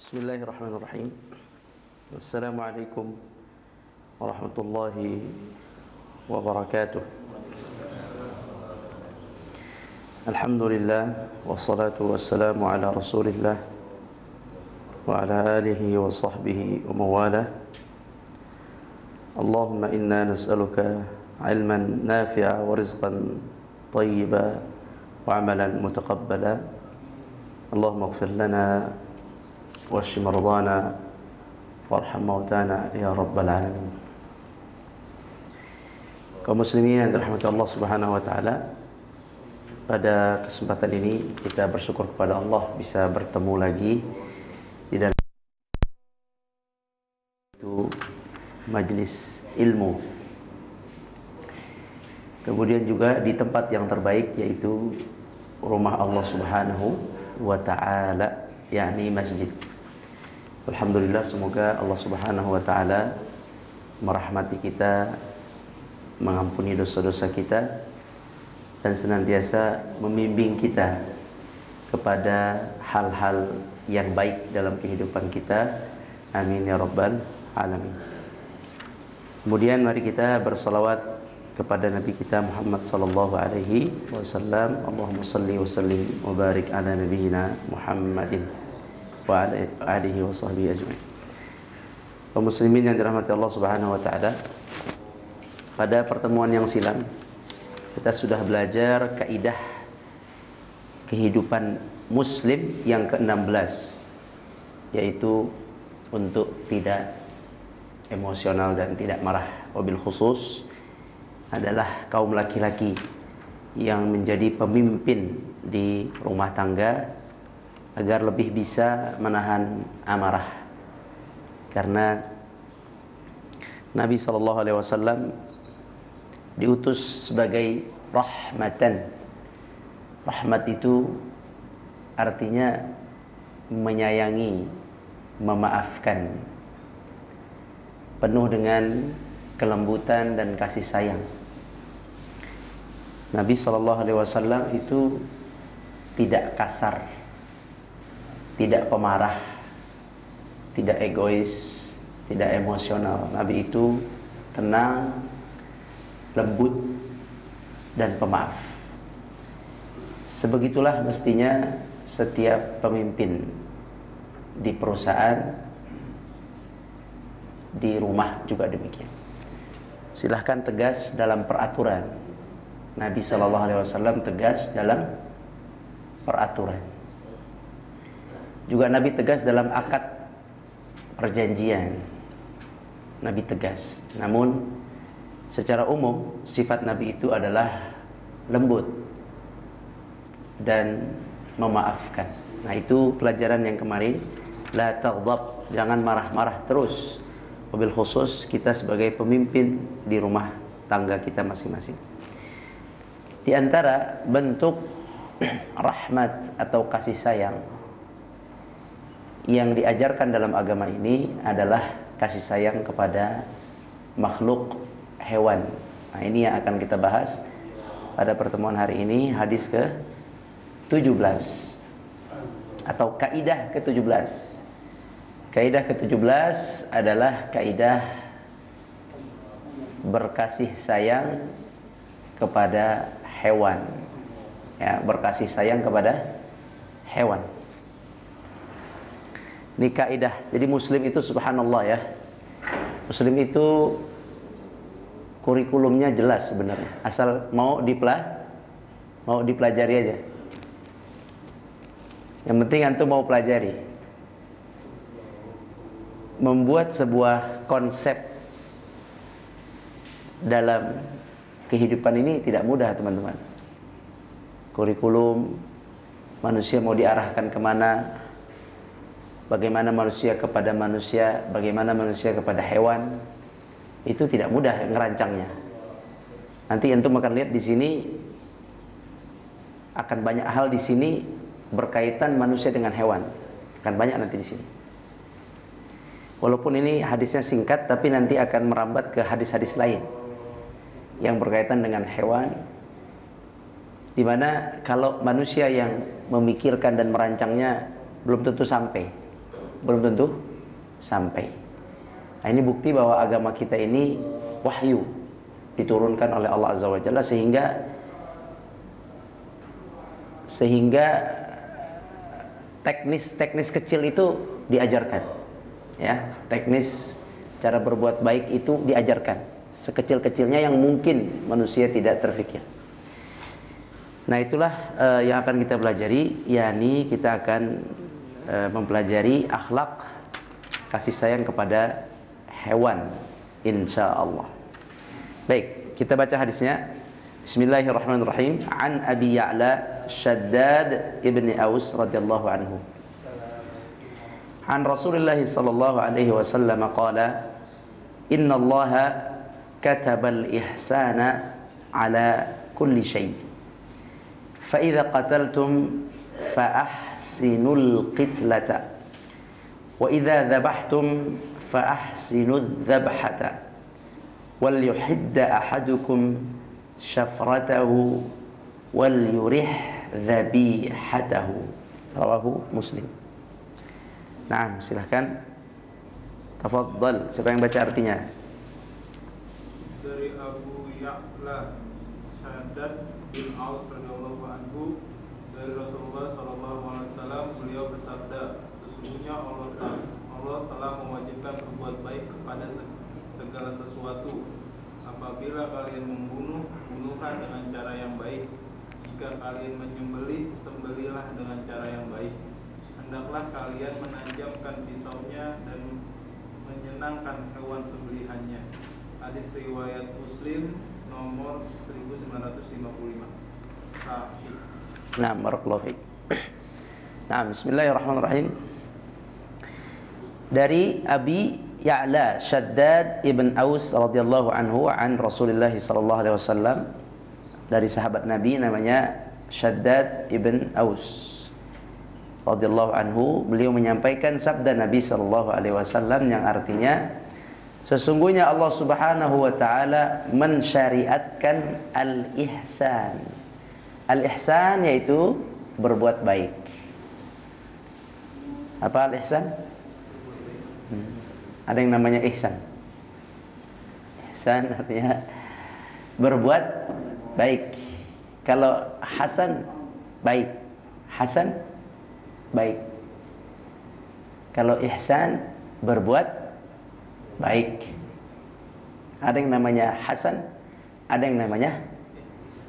Bismillahirrahmanirrahim. Assalamualaikum warahmatullahi wabarakatuh. Alhamdulillah wassalatu wassalamu ala Rasulillah wa ala alihi wa sahbihi wa mawalah. Allahumma inna nas'aluka ilman nafi'a wa rizqan tayyiba wa amalan mutaqabbala. Allahumma ighfir lana washfi mardana warham mautana ya rabbal alamin. Kaum muslimin yang dirahmati Allah Subhanahu wa taala, pada kesempatan ini kita bersyukur kepada Allah bisa bertemu lagi di dalam itu majlis ilmu. Kemudian juga di tempat yang terbaik, yaitu rumah Allah Subhanahu wa taala, yakni masjid. Alhamdulillah, semoga Allah Subhanahu wa taala merahmati kita, mengampuni dosa-dosa kita, dan senantiasa membimbing kita kepada hal-hal yang baik dalam kehidupan kita. Amin ya rabbal alamin. Kemudian mari kita bersalawat kepada Nabi kita Muhammad sallallahu alaihi wasallam. Allahumma salli wa sallim wa barik ala nabiyyina Muhammadin wa alihi wa sahbihi ajma'in. Kaum muslimin yang dirahmati Allah Subhanahu wa taala, pada pertemuan yang silam kita sudah belajar kaidah kehidupan muslim yang ke-16, yaitu untuk tidak emosional dan tidak marah. Wabil khusus adalah kaum laki-laki yang menjadi pemimpin di rumah tangga agar lebih bisa menahan amarah, karena Nabi SAW diutus sebagai rahmatan. Rahmat itu artinya menyayangi, memaafkan, penuh dengan kelembutan dan kasih sayang. Nabi SAW itu tidak kasar, tidak pemarah, tidak egois, tidak emosional. Nabi itu tenang, lembut, dan pemaaf. Sebegitulah mestinya setiap pemimpin di perusahaan, di rumah juga demikian. Silahkan tegas dalam peraturan. Nabi SAW tegas dalam peraturan. Juga Nabi tegas dalam akad perjanjian. Nabi tegas. Namun secara umum sifat Nabi itu adalah lembut dan memaafkan. Nah, itu pelajaran yang kemarin. La taghdab, jangan marah-marah terus. Wabil khusus kita sebagai pemimpin di rumah tangga kita masing-masing. Di antara bentuk rahmat atau kasih sayang yang diajarkan dalam agama ini adalah kasih sayang kepada makhluk hewan. Nah, ini yang akan kita bahas pada pertemuan hari ini, hadis ke-17 atau kaidah ke-17. Kaidah ke-17 adalah kaidah berkasih sayang kepada hewan. Ya, berkasih sayang kepada hewan. Ini kaidah. Jadi muslim itu subhanallah ya. Muslim itu kurikulumnya jelas sebenarnya. Asal mau dipelajari aja. Yang penting antum mau pelajari. Membuat sebuah konsep dalam kehidupan ini tidak mudah, teman-teman. Kurikulum manusia mau diarahkan kemana, bagaimana manusia kepada manusia, bagaimana manusia kepada hewan, itu tidak mudah ngerancangnya. Nanti antum akan lihat di sini akan banyak hal di sini berkaitan manusia dengan hewan. Akan banyak nanti di sini. Walaupun ini hadisnya singkat, tapi nanti akan merambat ke hadis-hadis lain yang berkaitan dengan hewan, di mana kalau manusia yang memikirkan dan merancangnya belum tentu sampai. sampai. Nah, ini bukti bahwa agama kita ini wahyu diturunkan oleh Allah Azza wa Jalla, sehingga teknis kecil itu diajarkan, ya, teknis cara berbuat baik itu diajarkan, sekecil-kecilnya yang mungkin manusia tidak terfikir. Nah, itulah yang akan kita pelajari, yakni kita akan mempelajari akhlak kasih sayang kepada hewan, insya Allah. Baik, kita baca hadisnya. Bismillahirrahmanirrahim. An Abi Ya'la Shaddad ibn Aus radhiyallahu anhu. An Rasulullah sallallahu alaihi wasallam qala, "Inna Allah kataba al-ihsana ala kulli shay. Fa idza qataltum fa ahsinul qitlata. Wa idza dhabhtum fa ahsinudz dhabhata. Wal yuhidda ahadukum syafratahu wal yurih dhabihatahu." Rawahu Muslim. Nah, silahkan. Tafadhal, siapa yang baca artinya? Dari Abu Ya'la Shaddad bin Aus radhiyallahu anhu, dari Rasulullah sallallahu alaihi wasallam, beliau bersabda, sesungguhnya Allah telah mewajibkan berbuat baik kepada segala sesuatu. Apabila kalian membunuh, bunuhlah dengan cara yang baik. Jika kalian menyembelih, sembelihlah dengan cara yang baik. Hendaklah kalian menajamkan pisaunya dan menyenangkan hewan sembelihannya. Hadis riwayat Muslim nomor 1955. Sahih. Nah, barakallahu fiik. Nah, bismillahirrahmanirrahim. Dari Abi Ya'la Shaddad ibn Aus radhiyallahu anhu an Rasulullah sallallahu alaihi wasallam, dari sahabat Nabi namanya Shaddad ibn Aus radhiyallahu anhu, beliau menyampaikan sabda Nabi sallallahu alaihi wasallam yang artinya, sesungguhnya Allah Subhanahu wa taala mensyariatkan al-ihsan. Al-ihsan yaitu berbuat baik. Apa al-ihsan? Ada yang namanya ihsan. Ihsan artinya berbuat baik. Kalau hasan, baik. Hasan, baik. Kalau ihsan, berbuat baik. Ada yang namanya hasan, ada yang namanya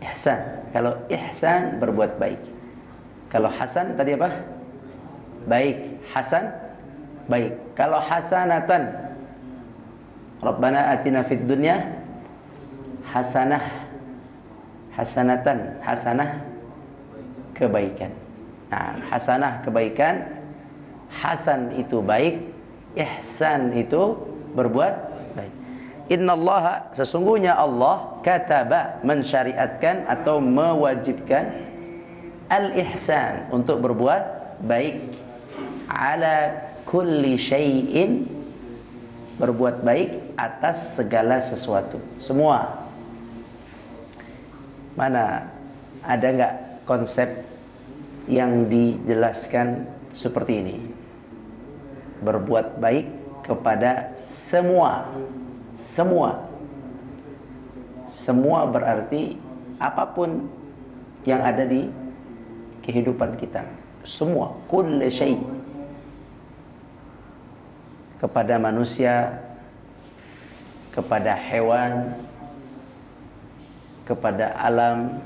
ihsan. Kalau ihsan, berbuat baik. Kalau hasan tadi apa? Baik. Hasan, baik. Kalau hasanatan, Rabbana atina fid dunya hasanah. Hasanatan, hasanah kebaikan. Nah, hasanah kebaikan, hasan itu baik, ihsan itu berbuat baik. Innallaha, sesungguhnya Allah, kataba, mensyariatkan atau mewajibkan, al-ihsan, untuk berbuat baik, ala kulli syai'in, berbuat baik atas segala sesuatu, semua. Mana ada nggak konsep yang dijelaskan seperti ini? Berbuat baik kepada semua. Semua berarti apapun yang ada di kehidupan kita. Semua, kulli syai'. Kepada manusia, kepada hewan, kepada alam,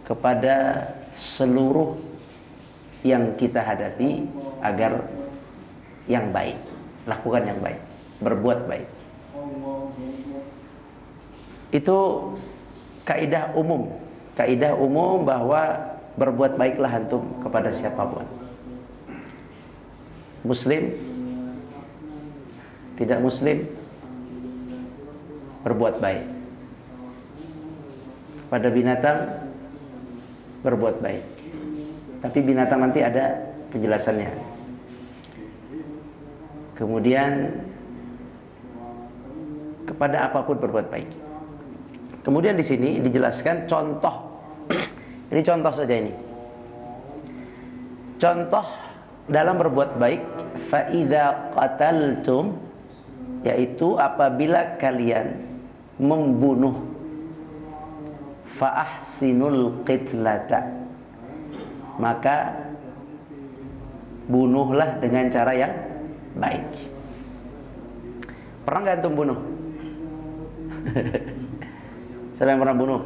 kepada seluruh yang kita hadapi, agar yang baik, lakukan yang baik, berbuat baik. Itu kaidah umum bahwa berbuat baiklah antum kepada siapapun. Muslim, tidak muslim, berbuat baik. Pada binatang, berbuat baik. Tapi binatang nanti ada penjelasannya. Kemudian kepada apapun berbuat baik. Kemudian di sini dijelaskan contoh. Ini contoh saja ini. Contoh dalam berbuat baik, fa idza qataltum, yaitu apabila kalian membunuh, fa ahsinul qitlata, maka bunuhlah dengan cara yang baik. Pernah nggak antum bunuh? Siapa yang pernah bunuh?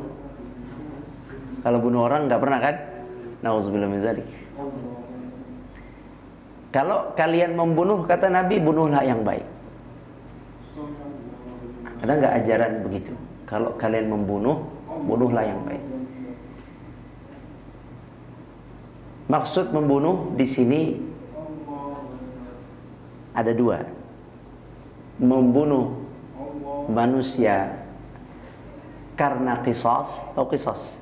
Kalau bunuh orang nggak pernah kan? Nauzubillah min dzalik. Kalau kalian membunuh, kata Nabi, bunuhlah yang baik. Ada nggak ajaran begitu? Kalau kalian membunuh, bunuhlah yang baik. Maksud membunuh di sini ada dua. Membunuh manusia karena qisas atau qisas.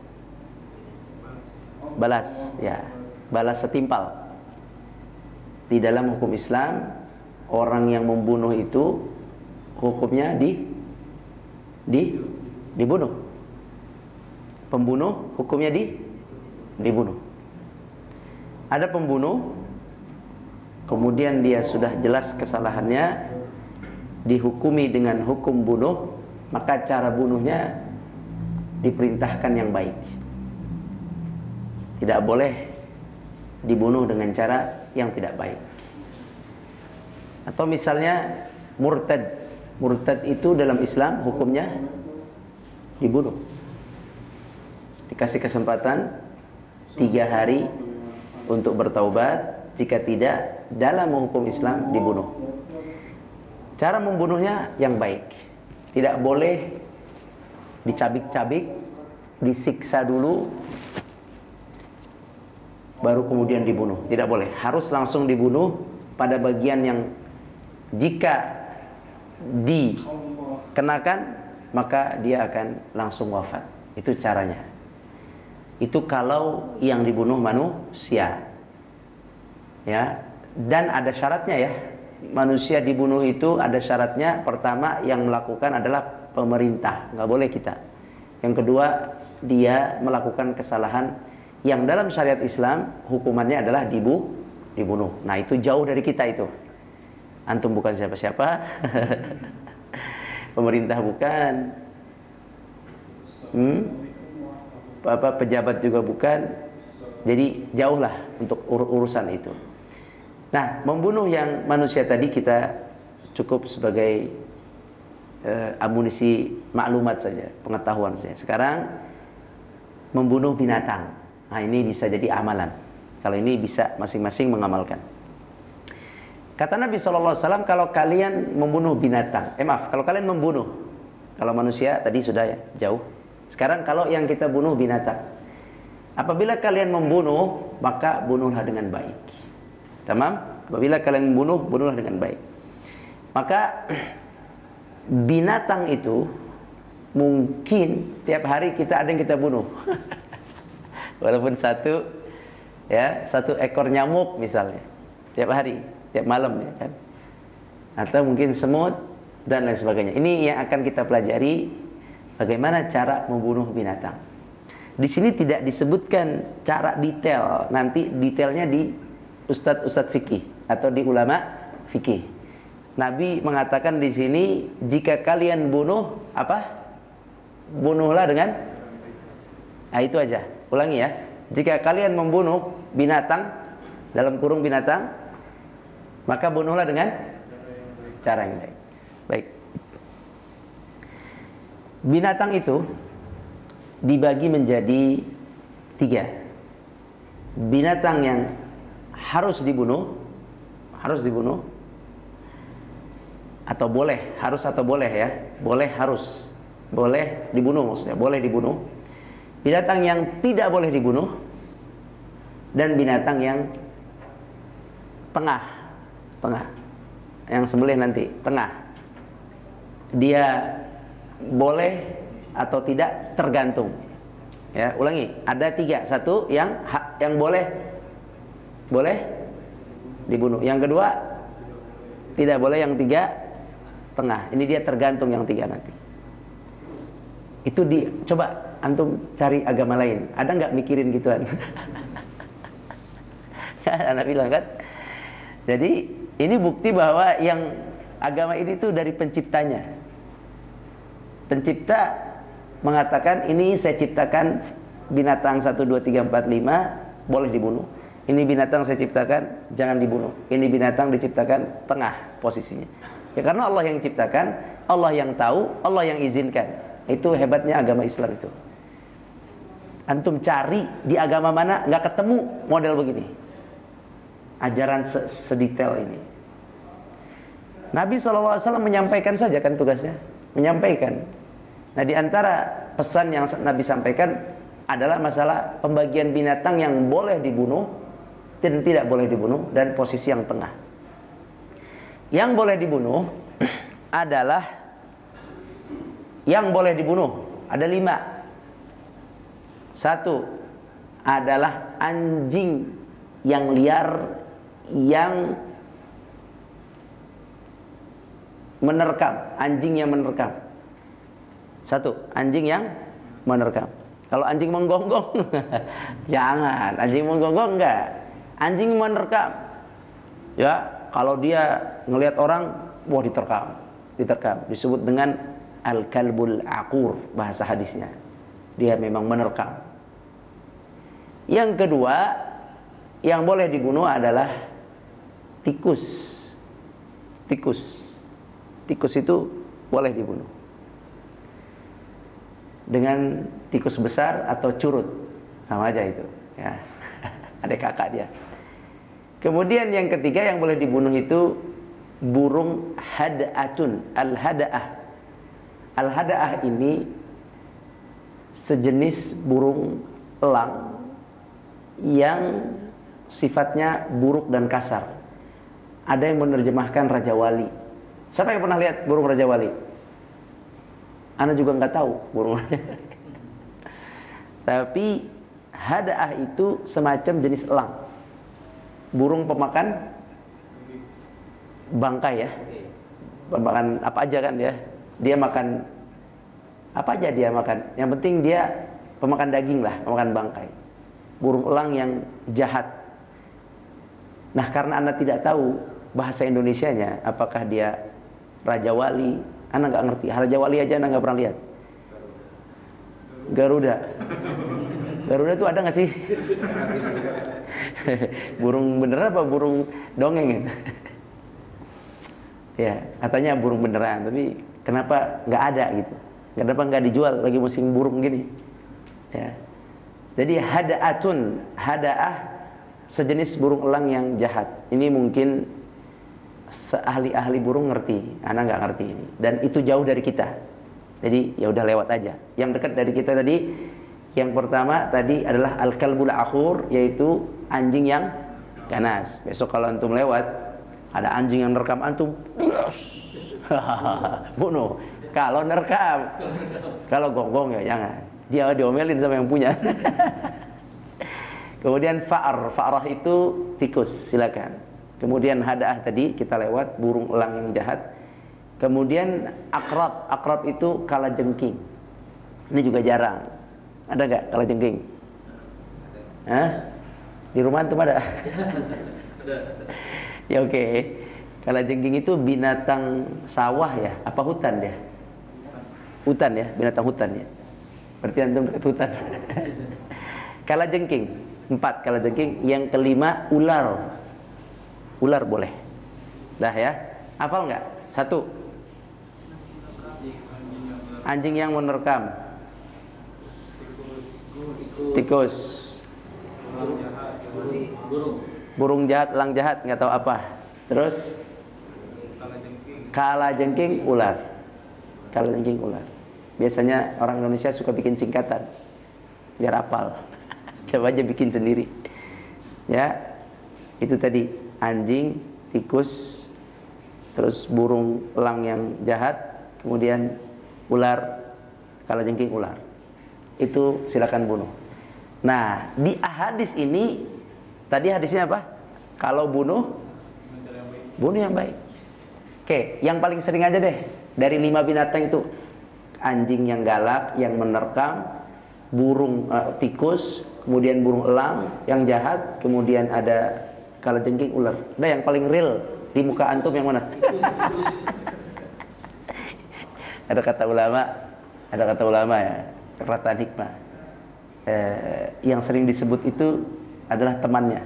Balas, ya, balas setimpal. Di dalam hukum Islam, orang yang membunuh itu hukumnya dibunuh. Pembunuh hukumnya dibunuh. Ada pembunuh, kemudian dia sudah jelas kesalahannya, dihukumi dengan hukum bunuh, maka cara bunuhnya diperintahkan yang baik. Tidak boleh dibunuh dengan cara yang tidak baik. Atau misalnya murtad. Murtad itu dalam Islam hukumnya dibunuh. Dikasih kesempatan 3 hari untuk bertaubat. Jika tidak, dalam hukum Islam dibunuh. Cara membunuhnya yang baik. Tidak boleh dicabik-cabik, disiksa dulu, baru kemudian dibunuh. Tidak boleh. Harus langsung dibunuh pada bagian yang jika dikenakan, maka dia akan langsung wafat. Itu caranya. Itu kalau yang dibunuh manusia. Ya, dan ada syaratnya ya. Manusia dibunuh itu ada syaratnya. Pertama, yang melakukan adalah pemerintah, nggak boleh kita. Yang kedua, dia melakukan kesalahan yang dalam syariat Islam hukumannya adalah dibunuh. Nah, itu jauh dari kita itu. Antum bukan siapa-siapa. Pemerintah bukan. Pejabat juga bukan. Jadi jauhlah untuk urusan itu. Nah, membunuh yang manusia tadi kita cukup sebagai amunisi maklumat saja, pengetahuan saja. Sekarang membunuh binatang. Nah, ini bisa jadi amalan. Kalau ini bisa masing-masing mengamalkan. Kata Nabi SAW, kalau kalian membunuh binatang, kalau kalian membunuh, kalau manusia tadi sudah ya, jauh. Sekarang kalau yang kita bunuh binatang, apabila kalian membunuh, maka bunuhlah dengan baik. Tamam? Apabila kalian membunuh, bunuhlah dengan baik. Maka binatang itu mungkin tiap hari kita ada yang kita bunuh. Walaupun satu ekor nyamuk misalnya, tiap hari, tiap malam ya kan. Atau mungkin semut dan lain sebagainya. Ini yang akan kita pelajari, bagaimana cara membunuh binatang. Di sini tidak disebutkan cara detail. Nanti detailnya di ustadz fikih atau di ulama fikih. Nabi mengatakan di sini, jika kalian bunuh bunuhlah dengan itu aja. Ulangi ya. Jika kalian membunuh binatang, dalam kurung binatang, maka bunuhlah dengan cara yang baik. Baik. Binatang itu dibagi menjadi 3. Binatang yang harus dibunuh atau boleh, harus atau boleh ya. Boleh harus. Boleh dibunuh maksudnya, boleh dibunuh. Binatang yang tidak boleh dibunuh dan binatang yang tengah. Yang sembelih nanti, tengah. Dia boleh atau tidak tergantung. Ya, ulangi, ada 3. 1 yang boleh dibunuh. Yang kedua tidak boleh. Yang 3 tengah. Ini dia tergantung yang 3 nanti. Itu coba antum cari agama lain. Ada nggak mikirin gituan? Anak bilang kan, Jadi ini bukti bahwa yang agama ini tuh dari penciptanya. Pencipta mengatakan ini saya ciptakan binatang 1, 2, 3, 4, 5 boleh dibunuh. Ini binatang saya ciptakan jangan dibunuh. Ini binatang diciptakan tengah posisinya. Ya karena Allah yang ciptakan, Allah yang tahu, Allah yang izinkan. Itu hebatnya agama Islam itu. Antum cari di agama mana nggak ketemu model begini. Ajaran sedetail ini. Nabi SAW menyampaikan saja kan tugasnya, menyampaikan. Nah di antara pesan yang Nabi sampaikan adalah masalah pembagian binatang yang boleh dibunuh dan tidak boleh dibunuh dan posisi yang tengah. Yang boleh dibunuh adalah yang boleh dibunuh ada 5. 1 adalah anjing yang liar yang menerkam, anjing yang menerkam. 1, anjing yang menerkam. Kalau anjing menggonggong jangan, anjing menggonggong enggak. Anjing menerkam. Ya, kalau dia ngelihat orang, wah diterkam. Disebut dengan al-kalbul aqur bahasa hadisnya. Dia memang menerkam. Yang kedua, yang boleh dibunuh adalah tikus. Tikus itu boleh dibunuh. Dengan tikus besar atau curut, sama aja itu. Ya, adik kakak dia. Kemudian yang ketiga yang boleh dibunuh itu burung hada'atun, al-hada'ah. Al-hada'ah ini sejenis burung elang yang sifatnya buruk dan kasar. Ada yang menerjemahkan Raja Wali. Siapa yang pernah lihat burung Raja Wali? Ana juga nggak tahu burung Raja Wali. Tapi hada'ah itu semacam jenis elang. Burung pemakan bangkai ya. Pemakan apa aja kan dia. Dia makan apa aja dia makan. Yang penting dia pemakan daging lah, pemakan bangkai. Burung elang yang jahat. Nah, karena Anda tidak tahu bahasa Indonesianya, apakah dia Raja Wali, Anda nggak ngerti. Raja Wali aja Anda nggak pernah lihat. Garuda. Garuda itu ada nggak sih? Burung beneran apa burung dongeng? Ya, katanya burung beneran, tapi kenapa nggak ada gitu? Kenapa nggak dijual lagi musim burung gini? Ya. Jadi hada'atun, hada'ah sejenis burung elang yang jahat. Ini mungkin seahli-ahli burung ngerti, Ana nggak ngerti ini. Dan itu jauh dari kita. Jadi ya udah lewat aja. Yang dekat dari kita tadi, yang pertama tadi adalah al-kalbul aqur, yaitu anjing yang ganas. Besok kalau antum lewat, ada anjing yang nerekam antum, bunuh. Kalau nerekam, kalau gonggong ya jangan. Dia diomelin sama yang punya. Kemudian fa'rah itu tikus, silakan. Kemudian hada'ah tadi kita lewat, burung elang yang jahat. Kemudian akrab itu kalajengking. Ini juga jarang. Ada nggak kalajengking? Hah? Di rumah antum ada? Ya oke. Kalajengking itu binatang sawah ya? Apa hutan dia? Hutan ya, binatang hutan ya. Berarti antum dekat hutan. Kalajengking 4 kalajengking. Yang kelima ular. Ular boleh. Dah ya. Hafal nggak? 1. Anjing yang menerkam. Tikus. Burung jahat, elang jahat, nggak tahu apa. Terus kalajengking ular. Kalajengking ular. Biasanya orang Indonesia suka bikin singkatan biar hafal. Coba aja bikin sendiri. Ya. Itu tadi anjing, tikus, terus burung elang yang jahat, kemudian ular, kalajengking ular. Itu silakan bunuh. Nah, di hadis ini tadi hadisnya apa? Kalau bunuh yang baik. Oke, yang paling sering aja deh dari 5 binatang itu. Anjing yang galak, yang menerkam, burung tikus, kemudian burung elang yang jahat, kemudian ada Kalau jengking ular. Udah yang paling real di muka antum yang mana? Ada kata ulama ya, perkataan hikmah. Yang sering disebut itu adalah temannya.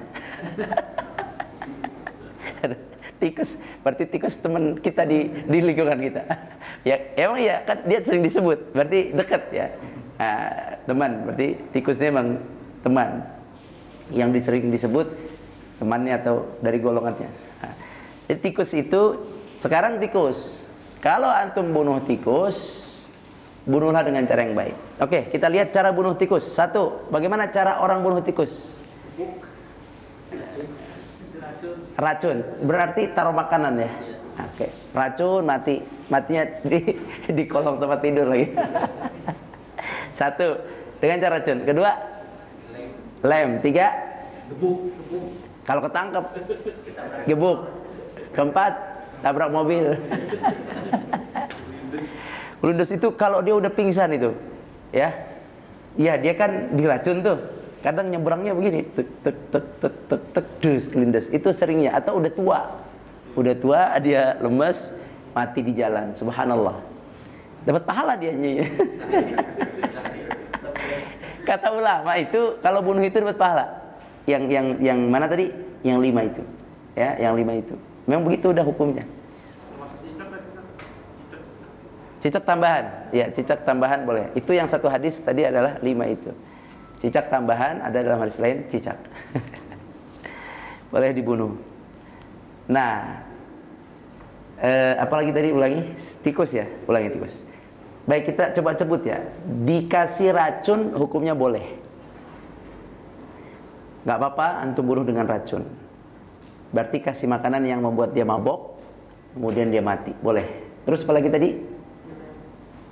Tikus, berarti tikus teman kita di lingkungan kita. Ya, emang ya kan dia sering disebut, berarti dekat ya. Teman, berarti tikusnya emang teman. Yang sering disebut temannya atau dari golongannya. Jadi tikus itu, sekarang tikus. Kalau antum bunuh tikus, bunuhlah dengan cara yang baik. Oke, kita lihat cara bunuh tikus. Satu, bagaimana cara orang bunuh tikus? Racun, berarti taruh makanan ya. Oke, racun matinya di kolong tempat tidur lagi. Satu, dengan cara racun. Kedua, lem. Tiga, gebuk. Kalau ketangkep, gebuk. Keempat, tabrak mobil. Kelundes itu kalau dia udah pingsan itu, ya, dia kan diracun tuh. Kadang nyebrangnya begini, tek, dus, kelindes. Itu seringnya. Atau udah tua, dia lemes, mati di jalan. Subhanallah. Dapat pahala dia. Kata ulama itu, kalau bunuh itu dapat pahala. Yang mana tadi? Yang 5 itu. Ya, yang 5 itu. Memang begitu udah hukumnya. Cicak tambahan. Ya, cicak tambahan boleh. Itu yang satu hadis tadi adalah 5 itu. Cicak tambahan ada dalam hadis lain, cicak. Boleh dibunuh. Nah, apalagi tadi ulangi, tikus ya, ulangi tikus. Baik, kita coba sebut ya. Dikasih racun hukumnya boleh. Gak apa-apa antum bunuh dengan racun. Berarti kasih makanan yang membuat dia mabok, kemudian dia mati, boleh. Terus apalagi tadi?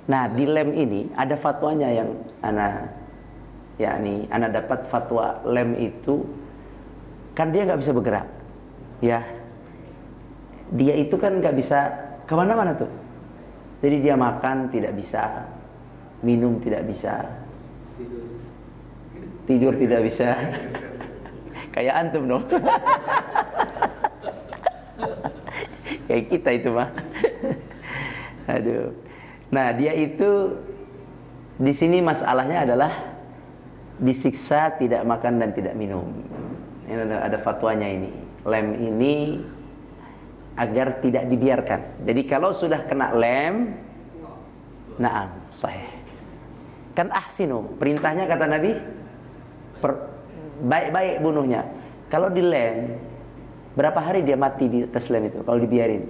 Nah, di lem ini ada fatwanya yang ana dapat fatwa lem itu kan dia nggak bisa bergerak, ya. Dia itu kan nggak bisa kemana-mana tuh. Jadi dia makan tidak bisa, minum tidak bisa, tidur tidak bisa. Kayak antum dong. Kayak kita itu mah. Aduh. Nah, dia itu di sini masalahnya adalah disiksa tidak makan dan tidak minum. Ini ada fatwanya ini. Lem ini agar tidak dibiarkan. Jadi kalau sudah kena lem, na'am, sahih. Kan ahsinu, perintahnya kata Nabi, baik-baik bunuhnya. Kalau di lem, berapa hari dia mati di atas lem itu? Kalau dibiarin,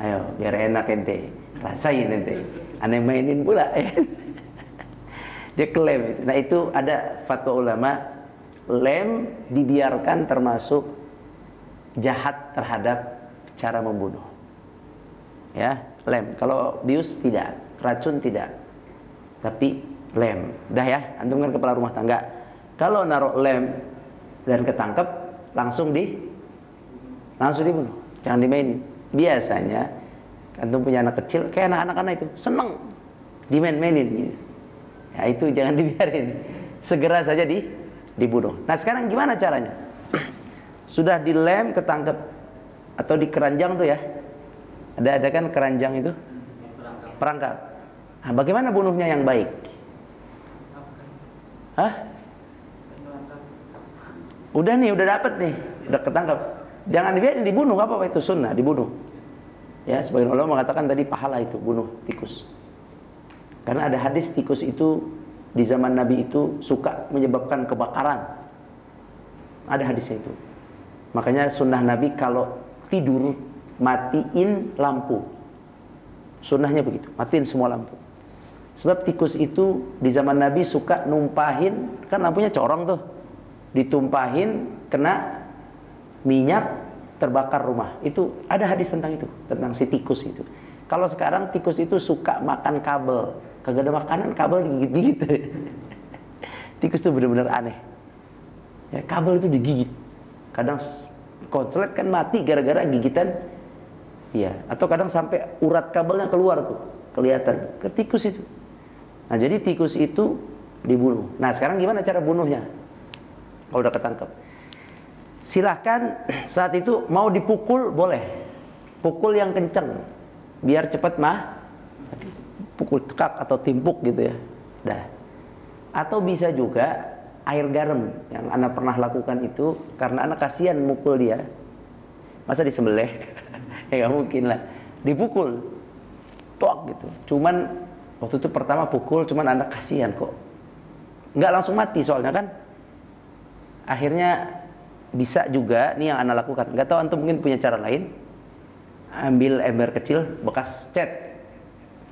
ayo biar enak ente, rasain ente. Aneh mainin pula. Dia klaim itu. Nah, itu ada fatwa ulama, lem dibiarkan termasuk jahat terhadap cara membunuh. Ya, lem. Kalau bius tidak, racun tidak. Tapi lem. Dah ya, antum kan kepala rumah tangga. Kalau naruh lem dan ketangkep, langsung dibunuh. Jangan dimainin. Biasanya antum punya anak kecil, kayak anak-anak itu seneng dimain-mainin gitu. Ya, itu jangan dibiarin. Segera saja dibunuh. Nah, sekarang gimana caranya? Sudah dilem, ketangkep atau dikeranjang tuh ya. Ada kan keranjang itu? Perangkap. Nah, bagaimana bunuhnya yang baik? Hah? Udah nih, udah dapet nih, udah ketangkep. Jangan dibiarin, dibunuh. Apa itu sunnah, dibunuh. Ya, sebagian ulama mengatakan tadi pahala itu bunuh tikus. Karena ada hadis tikus itu di zaman Nabi itu suka menyebabkan kebakaran. Ada hadisnya itu. Makanya sunnah Nabi kalau tidur matiin lampu. Sunnahnya begitu, matiin semua lampu. Sebab tikus itu di zaman Nabi suka numpahin, kan lampunya corong tuh. Ditumpahin, kena minyak, terbakar rumah. Itu ada hadis tentang itu, tentang si tikus itu. Kalau sekarang tikus itu suka makan kabel. Kagak ada makanan, kabel digigit-gigit. Tikus itu benar-benar aneh. Ya, kabel itu digigit. Kadang konslet kan mati gara-gara gigitan. Iya, atau kadang sampai urat kabelnya keluar tuh, kelihatan ke tikus itu. Nah, jadi tikus itu dibunuh. Nah, sekarang gimana cara bunuhnya? Kalau udah ketangkep. silahkan saat itu mau dipukul boleh, pukul yang kenceng biar cepat pukul tekak atau timpuk gitu ya. Dah. Atau bisa juga air garam yang anak pernah lakukan itu karena anak kasihan mukul dia. Masa disembelih? Ya nggak mungkin lah. Dipukul, tok gitu. Cuman waktu itu pertama pukul, cuman anak kasihan kok. Nggak langsung mati soalnya kan. Akhirnya bisa juga nih yang anak lakukan. Nggak tahu antum mungkin punya cara lain. Ambil ember kecil bekas cat,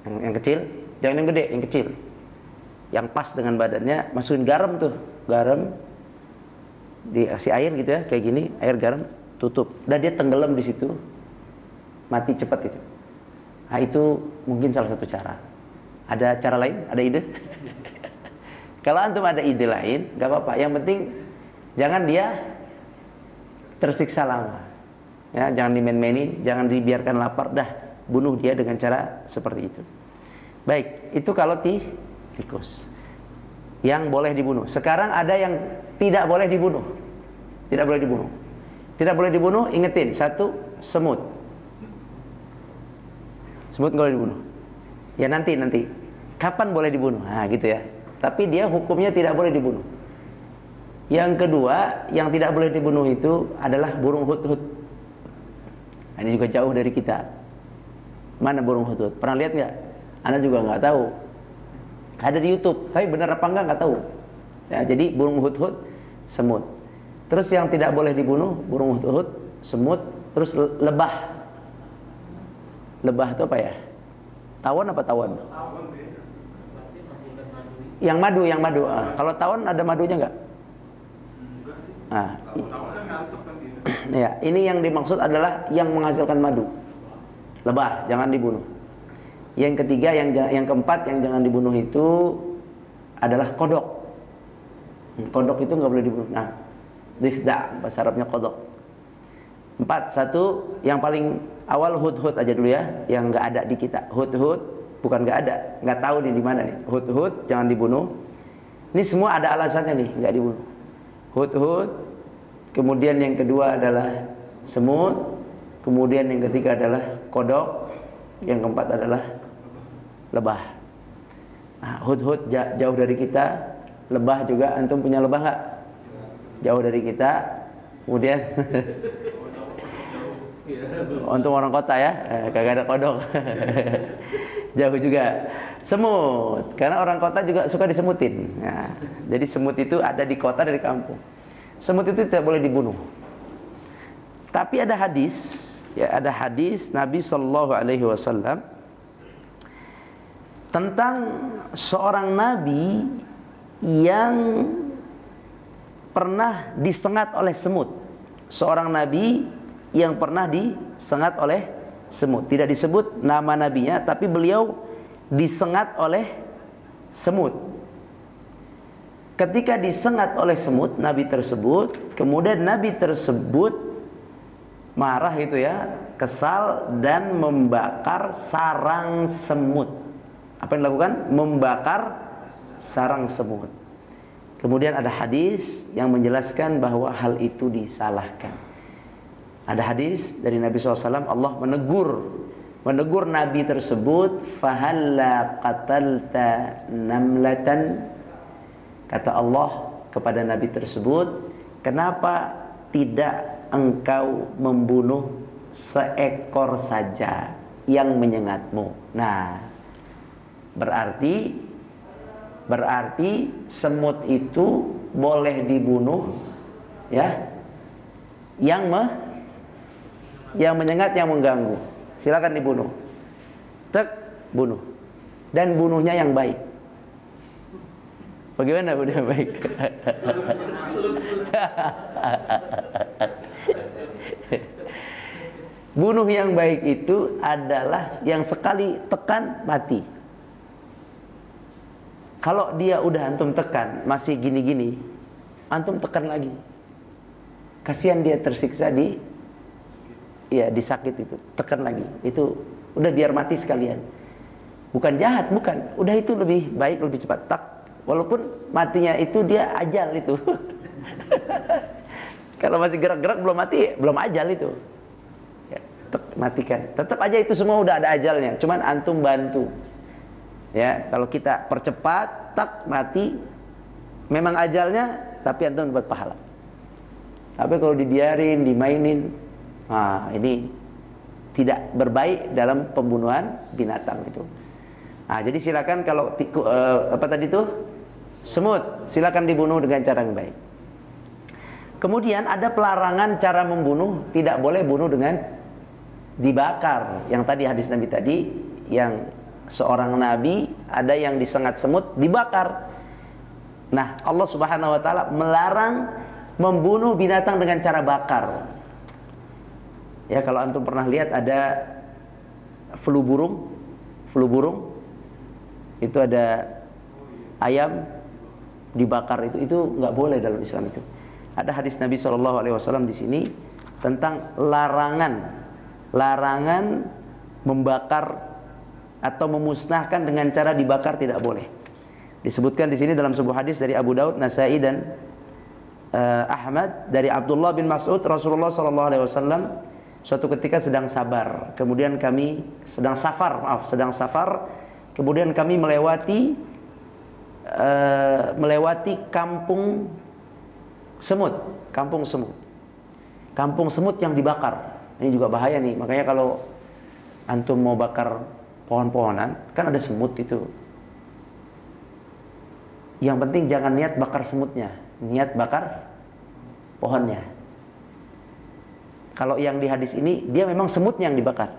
yang kecil, jangan yang gede, yang kecil. Yang pas dengan badannya, masukin garam tuh, garam, dikasih air gitu ya, kayak gini, air garam, tutup. Dan dia tenggelam di situ, mati cepat itu. Nah itu mungkin salah satu cara. Ada cara lain? Ada ide? Kalau antum ada ide lain, nggak apa-apa. Yang penting jangan dia tersiksa lama. Ya, jangan dimain-mainin, jangan dibiarkan lapar, dah bunuh dia dengan cara seperti itu. Baik, itu kalau tikus yang boleh dibunuh. Sekarang ada yang tidak boleh dibunuh. Tidak boleh dibunuh. Tidak boleh dibunuh, ingetin. Satu, semut. Semut nggak boleh dibunuh. Ya nanti. Kapan boleh dibunuh? Nah gitu ya. Tapi dia hukumnya tidak boleh dibunuh. Yang kedua, yang tidak boleh dibunuh itu adalah burung hut-hut. Nah, ini juga jauh dari kita. Mana burung hut-hut? Pernah lihat nggak? Anda juga nggak tahu. Ada di YouTube, tapi benar apa enggak nggak tahu. Ya, jadi burung hut-hut, semut. Terus yang tidak boleh dibunuh, burung hut-hut, semut, terus lebah. Lebah itu apa ya? Tawon apa tawon? Yang madu. Kalau tawon ada madunya nggak? Nah, ya, ini yang dimaksud adalah yang menghasilkan madu. Lebah, jangan dibunuh. Yang ketiga, yang keempat yang jangan dibunuh itu adalah kodok. Kodok itu nggak boleh dibunuh. Nah, difda bahasa Arabnya kodok. 4, satu yang paling awal hut-hut aja dulu ya, yang nggak ada di kita. Hut-hut bukan nggak ada, nggak tahu nih di mana nih. Hut-hut jangan dibunuh. Ini semua ada alasannya nih, nggak dibunuh. Hut-hut, kemudian yang kedua adalah semut, kemudian yang ketiga adalah kodok, yang keempat adalah lebah. Nah, hut-hut jauh dari kita, lebah juga. Antum punya lebah nggak? Jauh dari kita. Kemudian untuk orang kota ya, kagak ada kodok. Jauh juga. Semut, karena orang kota juga suka disemutin. Nah, jadi semut itu ada di kota, dari kampung. Semut itu tidak boleh dibunuh. Tapi ada hadis, ya ada hadis Nabi Shallallahu Alaihi Wasallam tentang seorang nabi yang pernah disengat oleh semut. Seorang nabi yang pernah disengat oleh semut. Tidak disebut nama nabinya, tapi beliau disengat oleh semut. Ketika disengat oleh semut, nabi tersebut, kemudian nabi tersebut marah itu ya, kesal dan membakar sarang semut. Apa yang dilakukan? Membakar sarang semut. Kemudian ada hadis yang menjelaskan bahwa hal itu disalahkan. Ada hadis dari Nabi SAW, Allah menegur Nabi tersebut, fahalla qatalta namlatan. Kata Allah kepada Nabi tersebut, kenapa tidak engkau membunuh seekor saja yang menyengatmu? Nah, berarti semut itu boleh dibunuh ya, yang menyengat, yang mengganggu, silakan dibunuh. Bunuh. Dan bunuhnya yang baik. Bagaimana bunuh yang baik? Bunuh yang baik itu adalah yang sekali tekan mati. Kalau dia udah antum tekan masih gini-gini, antum tekan lagi. Kasihan dia tersiksa disakit itu, tekan lagi. Itu udah biar mati sekalian. Bukan jahat, bukan. Udah itu lebih baik, lebih cepat. Tak, walaupun matinya itu dia ajal itu. Kalau masih gerak-gerak belum mati, belum ajal itu. Ya, matikan. Tetap aja itu semua udah ada ajalnya. Cuman antum bantu. Ya, kalau kita percepat, tak mati, memang ajalnya, tapi antum dapat pahala. Tapi kalau dibiarin, dimainin, nah ini tidak berbaik dalam pembunuhan binatang itu. Nah, jadi silakan kalau apa tadi itu semut, silakan dibunuh dengan cara yang baik. Kemudian ada pelarangan cara membunuh, tidak boleh bunuh dengan dibakar. Yang tadi hadis Nabi tadi, yang seorang nabi ada yang disengat semut dibakar. Nah, Allah Subhanahu wa taala melarang membunuh binatang dengan cara bakar. Ya, kalau antum pernah lihat ada flu burung itu ada ayam dibakar, itu nggak boleh dalam Islam itu. Ada hadis Nabi SAW di sini tentang larangan membakar atau memusnahkan dengan cara dibakar, tidak boleh. Disebutkan di sini dalam sebuah hadis dari Abu Daud, Nasai dan Ahmad dari Abdullah bin Mas'ud, Rasulullah SAW suatu ketika sedang safar, kemudian kami melewati kampung semut yang dibakar. Ini juga bahaya nih, makanya kalau antum mau bakar pohon-pohonan, kan ada semut itu. Yang penting jangan niat bakar semutnya, niat bakar pohonnya. Kalau yang di hadis ini, dia memang semutnya yang dibakar.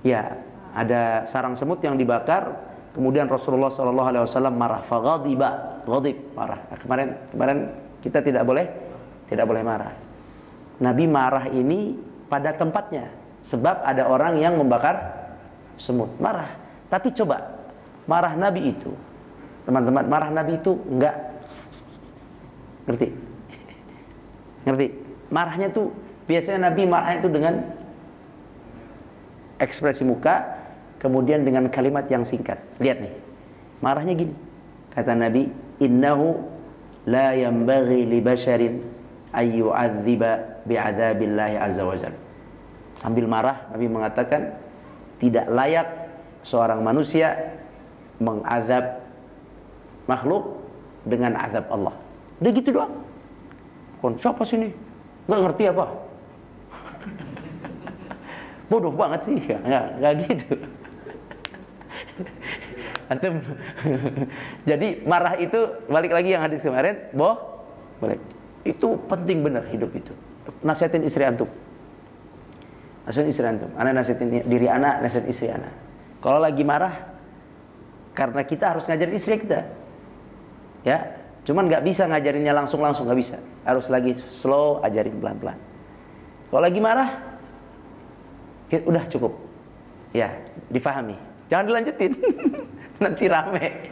Ya, ada sarang semut yang dibakar, kemudian Rasulullah SAW marah, marah. Nah, kemarin kita tidak boleh marah. Nabi marah ini pada tempatnya, sebab ada orang yang membakar semut, marah. Tapi coba marah Nabi itu, teman-teman, marah Nabi itu enggak ngerti. Marahnya tuh biasanya Nabi marahnya itu dengan ekspresi muka, kemudian dengan kalimat yang singkat. Lihat nih, marahnya gini. Kata Nabi, innahu la yanbaghi li basharin ay yu'adziba bi'adzabillahi azza wajalla. Sambil marah Nabi mengatakan, tidak layak seorang manusia mengazab makhluk dengan azab Allah. Udah gitu doang. Kon siapa sini? Nggak ngerti apa? Bodoh banget sih. Nggak gitu. Antum. Jadi marah itu, balik lagi yang hadis kemarin, boleh. Itu penting benar hidup itu. Nasihatin istri antum. Anak nasihatin diri anak, nasihatin istri anak. Kalau lagi marah, karena kita harus ngajarin istri kita. Ya, cuman nggak bisa ngajarinnya langsung nggak bisa. Harus lagi slow, ajarin pelan-pelan. Kalau lagi marah, udah cukup. Ya, difahami. Jangan dilanjutin. Nanti rame.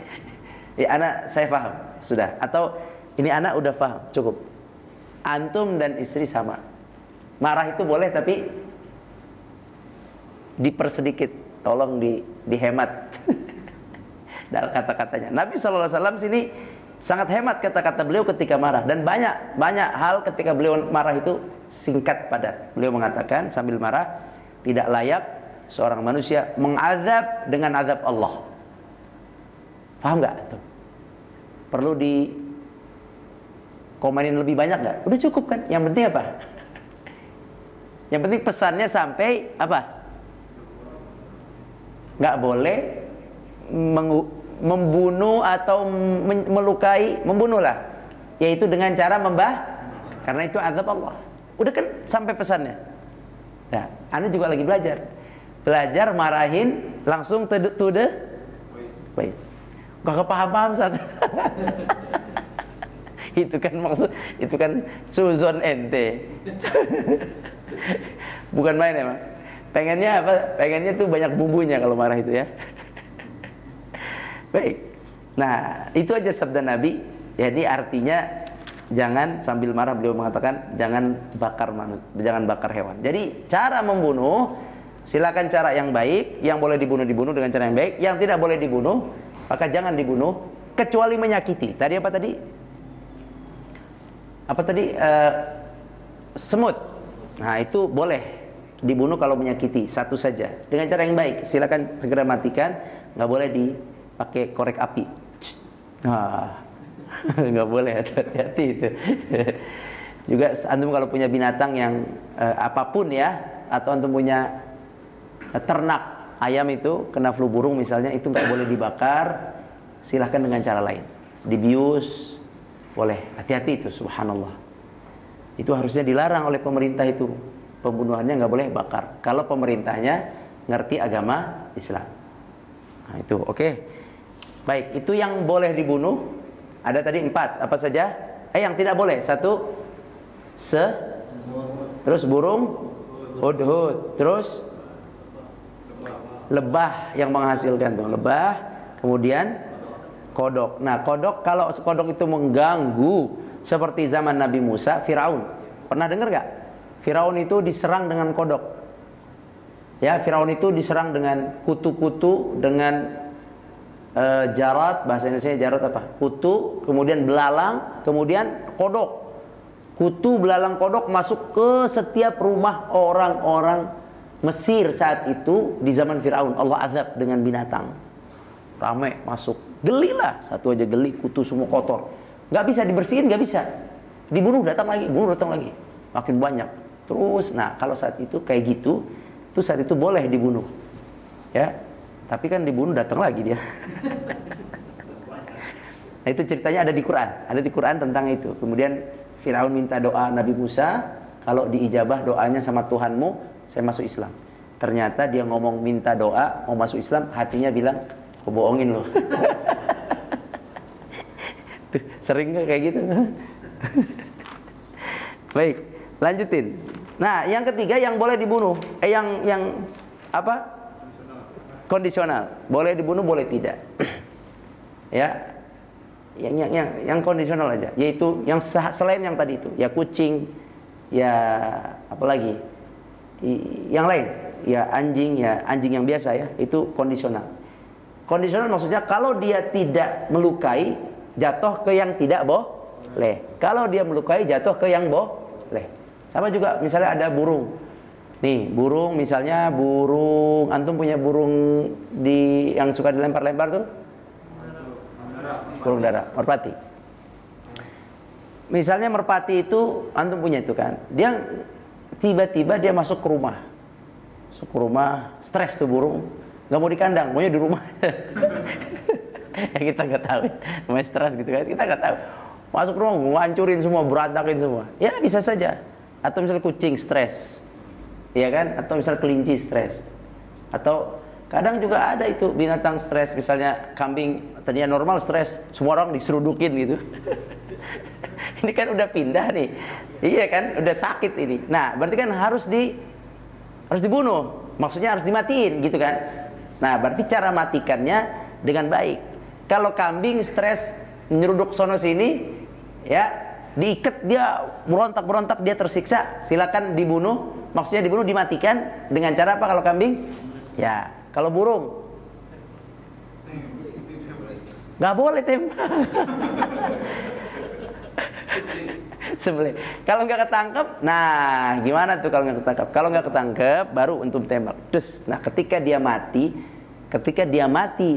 Ya, anak saya paham, sudah. Atau ini anak udah paham, cukup. Antum dan istri sama. Marah itu boleh, tapi dipersedikit, tolong dihemat dalam kata-katanya. Nabi SAW sini sangat hemat kata-kata beliau ketika marah, dan banyak hal ketika beliau marah itu singkat padat. Beliau mengatakan sambil marah, tidak layak seorang manusia mengazab dengan azab Allah. Paham nggak tuh? Perlu komenin lebih banyak nggak? Udah cukup kan? Yang penting apa? Yang penting pesannya sampai apa? Nggak boleh membunuh atau melukai, membunuhlah, yaitu dengan cara karena itu azab Allah. Udah kan sampai pesannya. Nah, Anda juga lagi belajar marahin langsung to the baik. Gak paham saat itu kan suzon ente. Bukan main emang. Pengennya apa? Pengennya tuh banyak bumbunya kalau marah itu ya. Baik. Nah, itu aja sabda Nabi. Jadi artinya jangan sambil marah, beliau mengatakan jangan bakar hewan. Jadi cara membunuh, silakan cara yang baik, yang boleh dibunuh dengan cara yang baik, yang tidak boleh dibunuh maka jangan dibunuh kecuali menyakiti. Tadi apa tadi? apa tadi, semut. Nah itu boleh dibunuh kalau menyakiti, satu saja dengan cara yang baik. Silakan segera matikan, nggak boleh dipakai korek api. Nah, nggak boleh, hati-hati itu. Juga antum kalau punya binatang yang apapun ya, atau antum punya ternak ayam itu kena flu burung misalnya, itu nggak boleh dibakar. Silahkan dengan cara lain, dibius boleh. Hati-hati itu, subhanallah. Itu harusnya dilarang oleh pemerintah itu. Pembunuhannya nggak boleh bakar. Kalau pemerintahnya ngerti agama Islam. Nah itu oke. Baik, itu yang boleh dibunuh. Ada tadi 4, apa saja? Yang tidak boleh, 1 terus burung hudhud, terus lebah yang menghasilkan tuh, lebah, kemudian kodok. Nah, kodok, kalau kodok itu mengganggu seperti zaman Nabi Musa, Firaun. Pernah dengar gak? Firaun itu diserang dengan kodok. Ya, Firaun itu diserang dengan kutu-kutu, dengan jarat, bahasa Indonesia jarat apa? Kutu, kemudian belalang, kemudian kodok. Kutu, belalang, kodok masuk ke setiap rumah orang-orang Mesir saat itu di zaman Firaun. Allah azab dengan binatang. Rame masuk. Gelilah, satu aja geli, kutu semua kotor. Nggak bisa dibersihin, nggak bisa. Dibunuh, datang lagi, bunuh, datang lagi. Makin banyak. Terus, nah kalau saat itu kayak gitu, itu saat itu boleh dibunuh. Ya, tapi kan dibunuh datang lagi dia. Nah itu ceritanya ada di Quran. Ada di Quran tentang itu. Kemudian Firaun minta doa Nabi Musa, kalau diijabah doanya sama Tuhanmu, saya masuk Islam. Ternyata dia ngomong minta doa, mau masuk Islam, hatinya bilang, kau bohongin loh. Sering gak kayak gitu? Baik, lanjutin. Nah, yang ketiga yang boleh dibunuh, yang apa? Kondisional. Boleh dibunuh, boleh tidak. Ya. Yang kondisional aja, yaitu yang selain yang tadi itu, ya kucing, ya apalagi yang lain, ya anjing yang biasa ya, itu kondisional. Kondisional maksudnya kalau dia tidak melukai, jatuh ke yang tidak boleh. Kalau dia melukai, jatuh ke yang boleh. Sama juga misalnya ada burung. Nih, burung misalnya burung, antum punya burung yang suka dilempar-lempar tuh? Burung dara, merpati. Misalnya merpati itu antum punya itu kan, dia tiba-tiba dia masuk ke rumah, stres tuh burung, nggak mau di kandang, maunya di rumah. Ya kita nggak tahu, namanya stres gitu kan, kita nggak tahu. Masuk rumah, ngancurin semua, berantakin semua. Ya bisa saja. Atau misalnya kucing stres, ya kan? Atau misalnya kelinci stres, atau kadang juga ada itu binatang stres, misalnya kambing tadinya normal stres, semua orang diserudukin gitu. Ini kan udah pindah nih, iya kan, udah sakit ini. Nah, berarti kan harus dibunuh, maksudnya harus dimatiin gitu kan. Nah, berarti cara matikannya dengan baik. Kalau kambing stres nyeruduk sono sini, ya diikat, dia berontak dia tersiksa, silakan dibunuh. Maksudnya dibunuh, dimatikan dengan cara apa kalau kambing? Ya. Kalau burung nggak boleh tembak. Sembelih. Kalau nggak ketangkep, nah gimana tuh kalau nggak ketangkep? Kalau nggak ketangkep, baru untuk tembak. Terus, nah ketika dia mati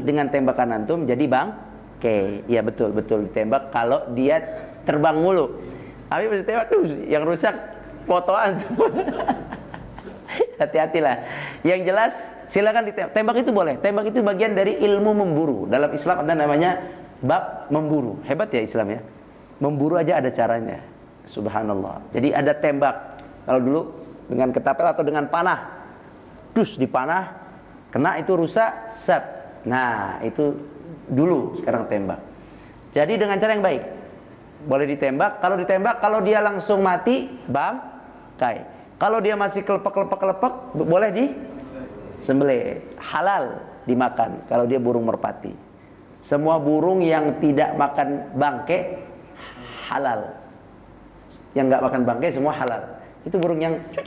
dengan tembakan antum, jadi bangke. Ya betul ditembak kalau dia terbang mulu. Tapi pas tembak, yang rusak foto antum. Hati-hatilah. Yang jelas silakan ditembak. Tembak itu boleh. Tembak itu bagian dari ilmu memburu. Dalam Islam ada namanya bab memburu. Hebat ya Islam ya. Memburu aja ada caranya. Subhanallah. Jadi ada tembak. Kalau dulu dengan ketapel atau dengan panah. Dus dipanah, kena itu rusak, sep. Nah, itu dulu, sekarang tembak. Jadi dengan cara yang baik. Boleh ditembak. Kalau ditembak, kalau dia langsung mati, bangkai. Kalau dia masih kelepek, boleh disembelih, halal dimakan. Kalau dia burung merpati, semua burung yang tidak makan bangke halal. Yang nggak makan bangke semua halal. Itu burung yang yang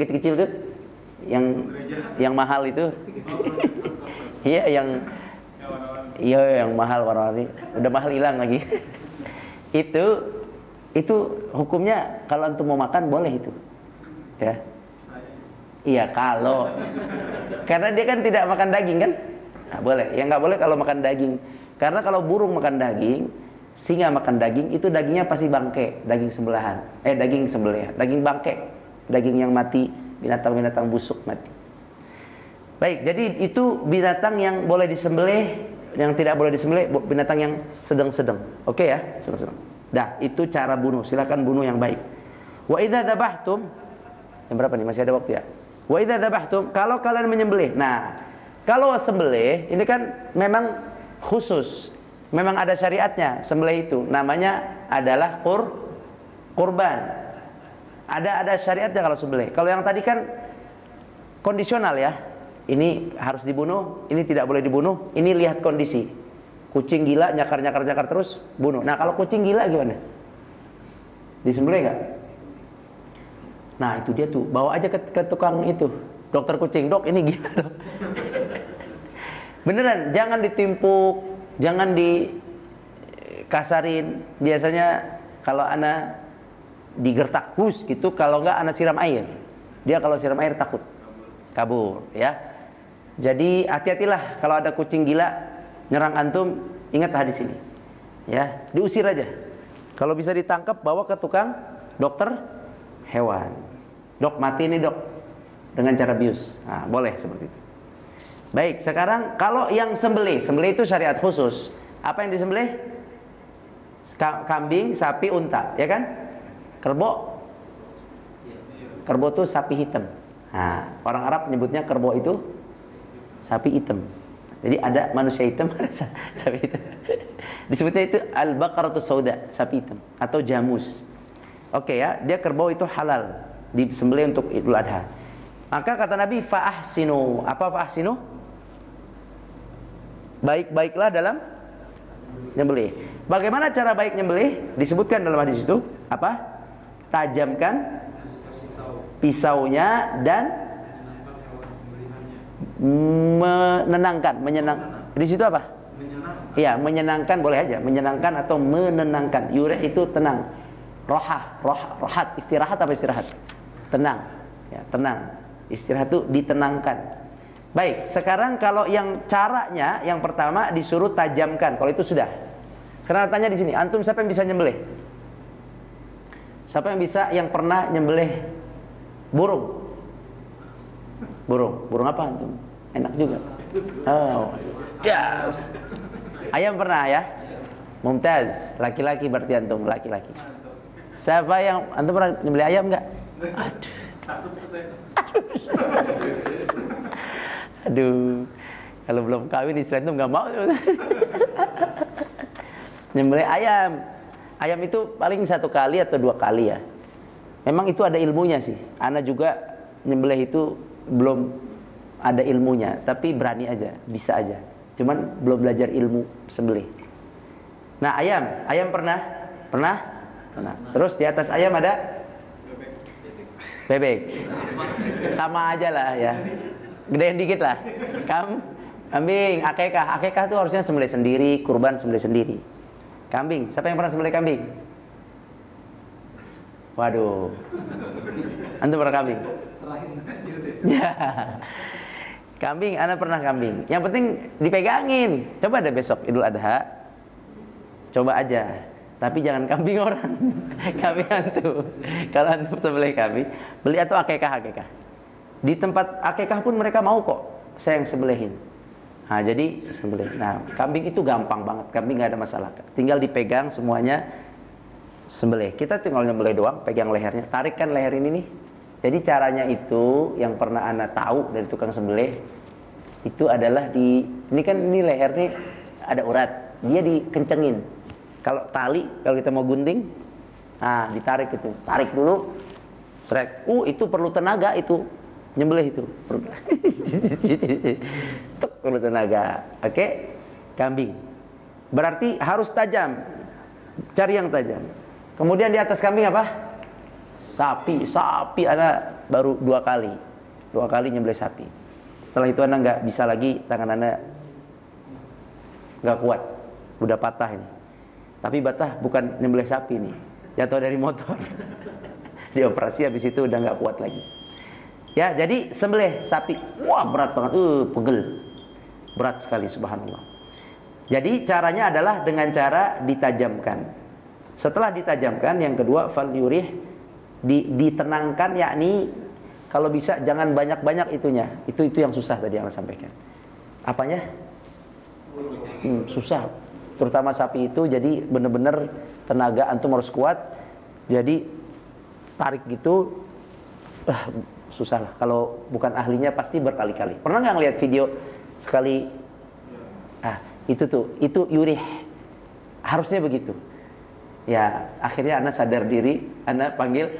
kecil-kecil tuh, yang mahal itu. Iya, yang mahal warna-warni. Udah mahal hilang lagi. Itu Itu hukumnya kalau antum mau makan boleh itu. Ya. Iya kalau. Karena dia kan tidak makan daging kan? Nah, boleh. Yang nggak boleh kalau makan daging. Karena kalau burung makan daging, singa makan daging, itu dagingnya pasti bangke, daging sembelihan. Daging sembelihan, daging bangke, daging yang mati, binatang-binatang busuk mati. Baik, jadi itu binatang yang boleh disembelih, yang tidak boleh disembelih binatang yang sedang-sedang. Oke ya, sedang-sedang. Dah, itu cara bunuh. Silakan bunuh yang baik. Wa idza dzabhtum, yang berapa nih? Masih ada waktu ya? Wa idza dzabhtum, kalau kalian menyembelih. Nah, kalau sembelih ini kan memang khusus, memang ada syariatnya sembelih itu, namanya adalah kurban. Ada syariatnya kalau sembelih. Kalau yang tadi kan kondisional ya, ini harus dibunuh, ini tidak boleh dibunuh, ini lihat kondisi. Kucing gila nyakar terus bunuh. Nah kalau kucing gila gimana? Disembelih nggak? Nah itu dia tuh, bawa aja ke tukang itu, dokter kucing, dok ini gila dok. Beneran, jangan ditimpuk, jangan dikasarin. Biasanya kalau anak digertak pus gitu, kalau enggak anak siram air. Dia kalau siram air takut kabur, ya. Jadi hati-hatilah kalau ada kucing gila nyerang antum, ingat hadis ini. Ya, diusir aja. Kalau bisa ditangkap, bawa ke tukang dokter hewan. Dok, mati nih dok, dengan cara bius. Nah, boleh seperti itu. Baik, sekarang kalau yang sembelih itu syariat khusus. Apa yang disembelih? Kambing, sapi, unta, ya kan? Kerbau. Kerbau itu sapi hitam. Nah, orang Arab menyebutnya kerbau itu sapi hitam. Jadi ada manusia hitam, ada sapi hitam. Disebutnya itu al-baqaratus sauda, sapi hitam atau jamus. Oke ya, dia kerbau itu halal disembelih untuk Idul Adha. Maka kata Nabi fa'ahsinu. Apa fa'ahsinu? Baik-baiklah dalam nyembelih. Bagaimana cara baik nyembelih? Disebutkan dalam hadis itu apa? Tajamkan pisaunya dan menyenangkan. Di situ apa? Iya, menyenangkan boleh aja, menyenangkan atau menenangkan. Yurih itu tenang. Rohat, istirahat apa istirahat? Tenang. Ya, tenang. Istirahat itu ditenangkan. Baik, sekarang kalau yang caranya yang pertama disuruh tajamkan. Kalau itu sudah. Sekarang tanya di sini, antum siapa yang bisa nyembelih? Siapa yang bisa, yang pernah nyembelih burung? Burung apa antum? Enak juga. Oh, yes. Ayam pernah ya? Mumtaz, laki-laki berarti antum, laki-laki. Siapa yang antum pernah nyembelih ayam enggak? Aduh, kalau belum kawin istri antum nggak mau. Nyembelih ayam. Ayam itu paling 1 kali atau 2 kali ya. Memang itu ada ilmunya sih. Ana juga nyembelih itu belum ada ilmunya, tapi berani aja, bisa aja. Cuman belum belajar ilmu sembelih. Nah, ayam pernah? Pernah. Terus di atas ayam ada bebek. Sama aja lah ya. Gedein dikit lah. Kambing, akekah tuh harusnya sembelih sendiri, kurban sembelih sendiri. Kambing, siapa yang pernah sembelih kambing? Waduh. Antum pernah kambing? Ya. Kambing, ana pernah kambing. Yang penting dipegangin. Coba deh besok Idul Adha. Coba aja. Tapi jangan kambing orang. Kambing antum. Kalau antum sembelih kambing, beli atau akekah. Di tempat akekah pun mereka mau kok saya yang sembelihin. Nah, jadi sembelih. Nah, kambing itu gampang banget. Kambing nggak ada masalah. Tinggal dipegang semuanya sembelih. Kita tinggal nyembelih doang, pegang lehernya. Tarikkan leher ini nih. Jadi caranya itu yang pernah ana tahu dari tukang sembelih itu adalah ini kan ini leher nih ada urat. Dia dikencengin. Kalau tali kalau kita mau gunting, nah ditarik itu. Tarik dulu. Srek. Itu perlu tenaga itu. Nyembelih itu perlu tenaga. Oke? Kambing berarti harus tajam, cari yang tajam. Kemudian di atas kambing apa? Sapi ada baru 2 kali nyembelih sapi. Setelah itu anda nggak bisa lagi, tangan anda nggak kuat, udah patah ini. Tapi batah bukan nyembelih sapi nih, jatuh dari motor. Dioperasi, habis itu udah nggak kuat lagi. Ya, jadi sembelih sapi, wah berat banget, pegel, berat sekali, subhanallah. Jadi caranya adalah dengan cara ditajamkan. Setelah ditajamkan, yang kedua fal yurih, ditenangkan, yakni kalau bisa jangan banyak-banyak itunya. Itu yang susah tadi yang saya sampaikan. Apanya? Susah. Terutama sapi itu, jadi benar-benar tenaga antum harus kuat. Jadi tarik gitu, susah lah. Kalau bukan ahlinya pasti berkali-kali. Pernah nggak ngeliat video sekali? Itu yurih. Harusnya begitu. Ya, akhirnya anak sadar diri, anak panggil.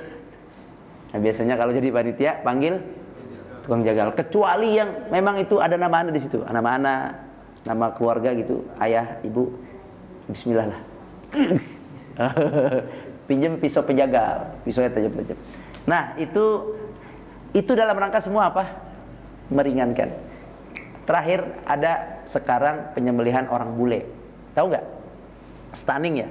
Nah, biasanya kalau jadi panitia panggil tukang jagal. Kecuali yang memang itu ada nama anak di situ, nama anak, nama keluarga gitu, ayah, ibu. Bismillah lah. Pinjem pisau penjagal, pisaunya tajam-tajam. Nah, itu dalam rangka semua apa? Meringankan. Terakhir ada sekarang penyembelihan orang bule. Tahu nggak? Stunning ya.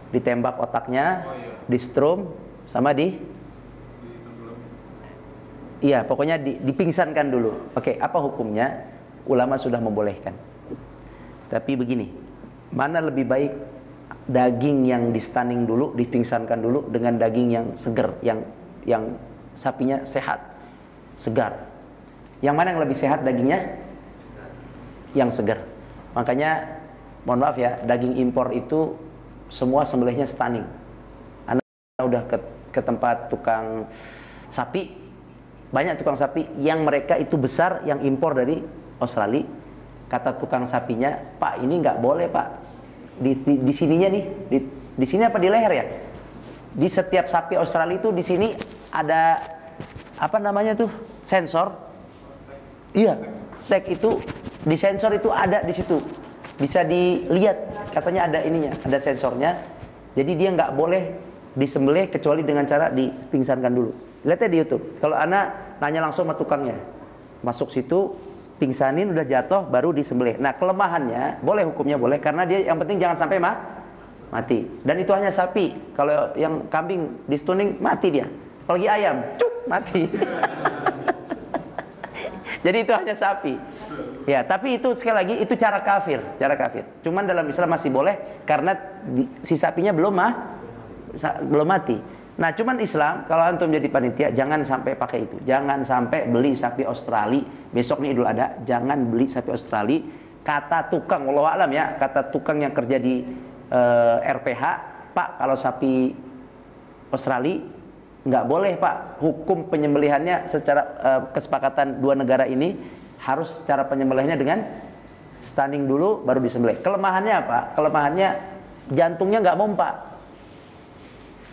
Ditembak otaknya, di strom sama iya, pokoknya dipingsankan dulu. Oke, apa hukumnya? Ulama sudah membolehkan. Tapi begini, mana lebih baik daging yang di stunning dulu, dipingsankan dulu dengan daging yang segar, yang sapinya sehat, segar. Yang mana yang lebih sehat dagingnya? Yang segar. Makanya mohon maaf ya, daging impor itu semua sembelihnya stunning. Anda udah ke tempat tukang sapi, banyak tukang sapi yang mereka itu besar, yang impor dari Australia. Kata tukang sapinya, Pak ini nggak boleh Pak. Di sininya nih, di sini apa di leher ya? Di setiap sapi Australia itu di sini ada apa namanya tuh, sensor. Iya, tag itu di sensor itu ada di situ, bisa dilihat, katanya ada ininya, ada sensornya. Jadi dia nggak boleh disembelih kecuali dengan cara dipingsankan dulu. Lihatnya di YouTube. Kalau anak nanya langsung sama tukangnya, masuk situ, pingsanin, udah jatuh, baru disembelih. Nah kelemahannya, boleh hukumnya boleh, karena dia yang penting jangan sampai mati. Dan itu hanya sapi. Kalau yang kambing di stunning mati dia. Kalau lagi ayam, cuk, mati. Jadi itu hanya sapi. Ya, tapi itu sekali lagi itu cara kafir. Cuman dalam Islam masih boleh karena si sapinya belum mati. Nah, cuman Islam kalau antum jadi panitia jangan sampai pakai itu. Jangan sampai beli sapi Australia. Besok nih Idul Adha, jangan beli sapi Australia. Kata tukang, wallahu alam ya, kata tukang yang kerja di RPH, Pak, kalau sapi Australia nggak boleh Pak, hukum penyembelihannya secara kesepakatan dua negara ini harus cara penyembelihannya dengan stunning dulu baru disembelih. Kelemahannya apa? Kelemahannya jantungnya nggak mompa.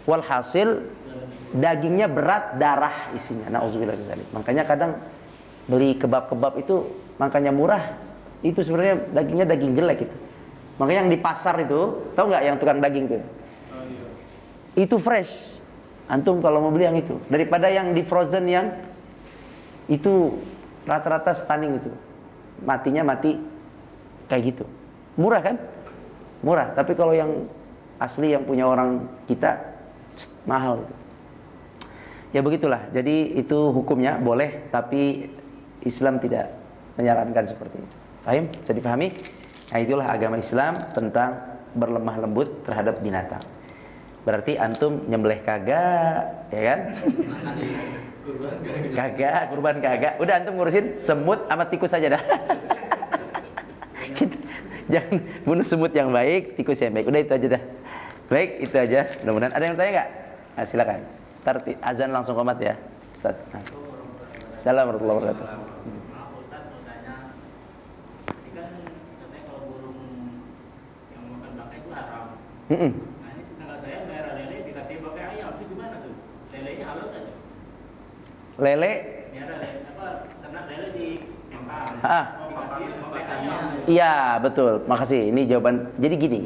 Walhasil dagingnya berat, darah isinya. Nauzubillah min dzalik. Makanya kadang beli kebab-kebab itu makanya murah. Itu sebenarnya dagingnya daging jelek itu. Makanya yang di pasar itu, tahu nggak yang tukang daging itu? Itu fresh. Antum kalau mau beli yang itu daripada yang di frozen, yang itu rata-rata stunning itu matinya mati kayak gitu. Murah kan? Murah. Tapi kalau yang asli yang punya orang kita mahal itu. Ya begitulah. Jadi itu hukumnya boleh, tapi Islam tidak menyarankan seperti itu. Paham? Bisa dipahami? Nah, itulah agama Islam tentang berlemah lembut terhadap binatang. Berarti antum nyembelih kagak, ya kan? Kagak, kurban kagak. Udah antum ngurusin semut sama tikus aja dah. Jangan bunuh semut yang baik, tikus yang baik. Udah itu aja dah. Baik, itu aja. Mudah-mudahan ada yang tanya nggak? Nah, silakan. Ntar azan langsung komat ya, Ustaz. Nah. Assalamualaikum warahmatullahi wabarakatuh. Lele? Iya betul, makasih. Ini jawaban. Jadi gini,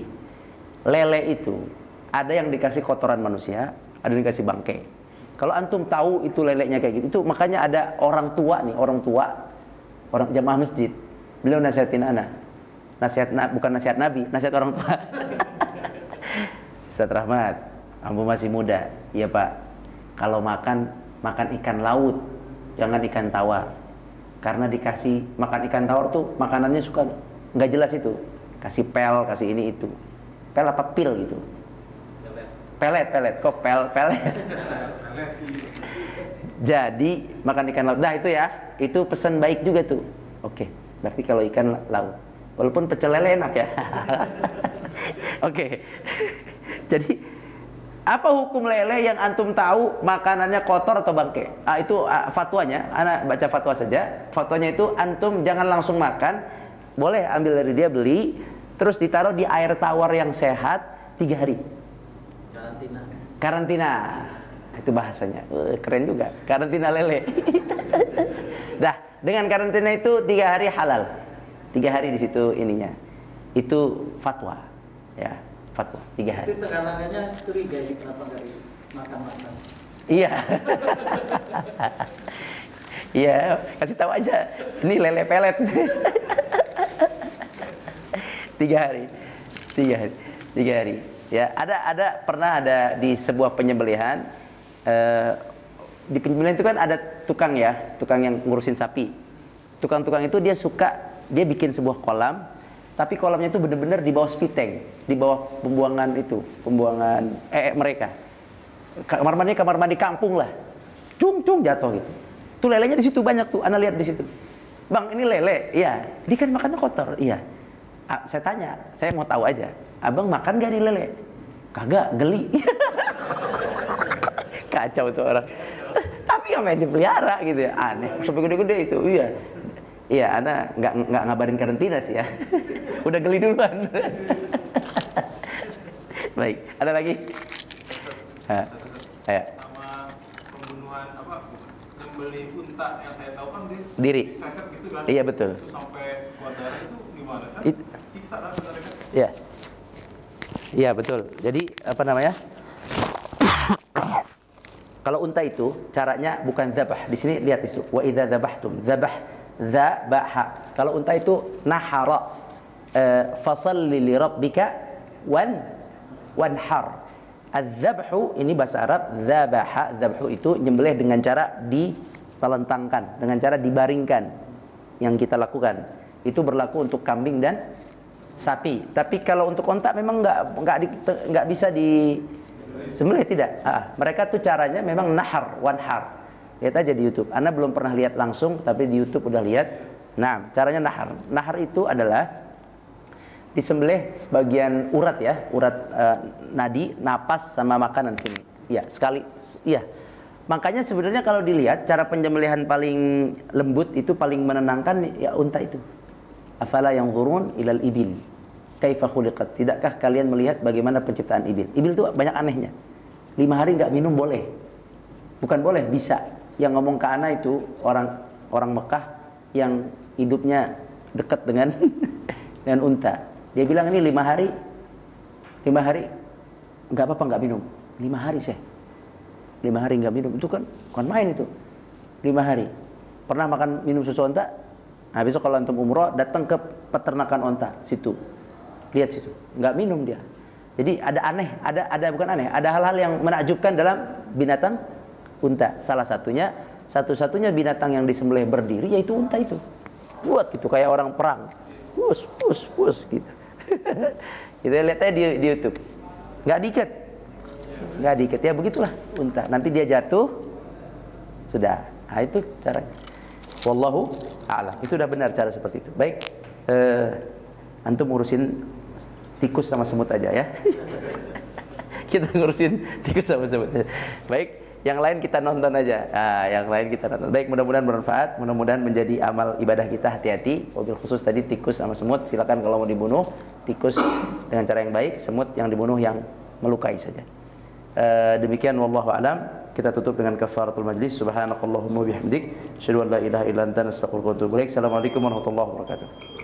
lele itu ada yang dikasih kotoran manusia, ada yang dikasih bangkai. Kalau antum tahu itu lelenya kayak gitu, itu makanya ada orang tua, orang jamaah masjid, beliau nasihatin anak, bukan nasihat Nabi, nasihat orang tua. Ustaz Rahmat, Ambo masih muda. Iya Pak. Kalau makan ikan laut, jangan ikan tawar. Karena dikasih makan ikan tawar tuh makanannya suka nggak jelas itu. Kasih pel, kasih ini itu. Pel apa pil gitu? Pelet. Kok pelet? Jadi makan ikan laut. Nah itu ya, itu pesan baik juga tuh. Oke, berarti kalau ikan laut. Walaupun pecel lele enak ya. Oke. Jadi apa hukum lele yang antum tahu makanannya kotor atau bangke? Itu fatwanya. Ana baca fatwa saja. Fatwanya itu antum jangan langsung makan. Boleh ambil dari dia, beli, terus ditaruh di air tawar yang sehat 3 hari. Karantina. Itu bahasanya. Keren juga. Karantina lele. Dah, dengan karantina itu 3 hari halal. 3 hari di situ ininya. Itu fatwa. Ya, fatwa 3 hari. Itu tekanannya curiga kenapa enggak makan-makan. Iya. Iya, kasih tahu aja. Ini lele pelet. 3 hari. 3 hari. Ya, pernah ada di sebuah penyembelihan. Di penyembelihan itu kan ada tukang yang ngurusin sapi. Tukang-tukang itu dia bikin sebuah kolam, tapi kolamnya itu benar-benar di bawah spiteng, di bawah pembuangan mereka. Kamar mandi kampung lah. Cung jatuh gitu. Tuh lelenya di situ banyak tuh, ana lihat di situ. Bang, ini lele. Iya, dia kan makannya kotor. Iya. Saya tanya, saya mau tahu aja. Abang makan gak nih lele? Kagak, geli. Kacau tuh orang. Tapi yang main dipelihara gitu ya, aneh. Sampai gede-gede itu, iya. Iya, ana nggak ngabarin karantina sih ya. Udah geli duluan. Baik, ada lagi? Sama pembunuhan nyembelih unta yang saya tahu kan diri. Diseset gitu kan. Iya betul. Itu sampai keluar darah itu gimana kan? Siksa kan sebenarnya. Iya. Iya betul. Jadi apa namanya? Kalau unta itu caranya bukan dzabah. Di sini lihat itu. Wa idza dzabahtum dzabaha. Kalau unta itu nahara. Fasalli li rabbika wanhar. Az-zabhu ini bahasa Arab, dzabaha. Dzabhu itu nyembelih dengan cara ditelentangkan, dengan cara dibaringkan. Yang kita lakukan. Itu berlaku untuk kambing dan sapi. Tapi kalau untuk unta memang nggak bisa disembelih, tidak. Mereka tuh caranya memang wanhar. Lihat aja di YouTube. Ana belum pernah lihat langsung, tapi di YouTube udah lihat. Nah, caranya nahar. Nahar itu adalah disembelih bagian urat ya, nadi, napas sama makanan sini. Ya, sekali. Iya. Makanya sebenarnya kalau dilihat cara penyembelihan paling lembut itu paling menenangkan ya unta itu. Afala yanzurun ilal ibil kaifa khuliqat. Tidakkah kalian melihat bagaimana penciptaan ibil? Ibil itu banyak anehnya. 5 hari nggak minum boleh. Bukan boleh, bisa. Yang ngomong ke ana itu orang Mekah yang hidupnya dekat dengan dengan unta. Dia bilang ini 5 hari nggak apa-apa nggak minum. 5 hari Syekh. 5 hari nggak minum itu kan bukan main itu. 5 hari. Pernah makan minum susu unta? Nah, besok kalau antum umroh datang ke peternakan unta situ. Lihat situ, nggak minum dia. Jadi ada bukan aneh, ada hal-hal yang menakjubkan dalam binatang unta. Salah satunya satu-satunya binatang yang disembelih berdiri yaitu unta itu. Buat gitu kayak orang perang. Pus gitu. Kita lihat aja di YouTube. Nggak diikat ya, begitulah unta. Nanti dia jatuh sudah. Nah, itu caranya. Wallahu a'lam. Itu udah benar cara seperti itu. Baik, antum ngurusin tikus sama semut aja ya. Kita ngurusin tikus sama semut. Baik, yang lain kita nonton aja. Baik, mudah-mudahan bermanfaat, mudah-mudahan menjadi amal ibadah kita. Hati-hati. Wabil khusus tadi tikus sama semut, silakan kalau mau dibunuh tikus dengan cara yang baik, semut yang dibunuh yang melukai saja. Demikian wallahu a'lam. Kita tutup dengan kafaratul majlis. Subhanakallahumma bihamdik, asyhadu an la ilaha illa anta, astaghfiruka wa atubu ilaik. Assalamualaikum warahmatullahi wabarakatuh.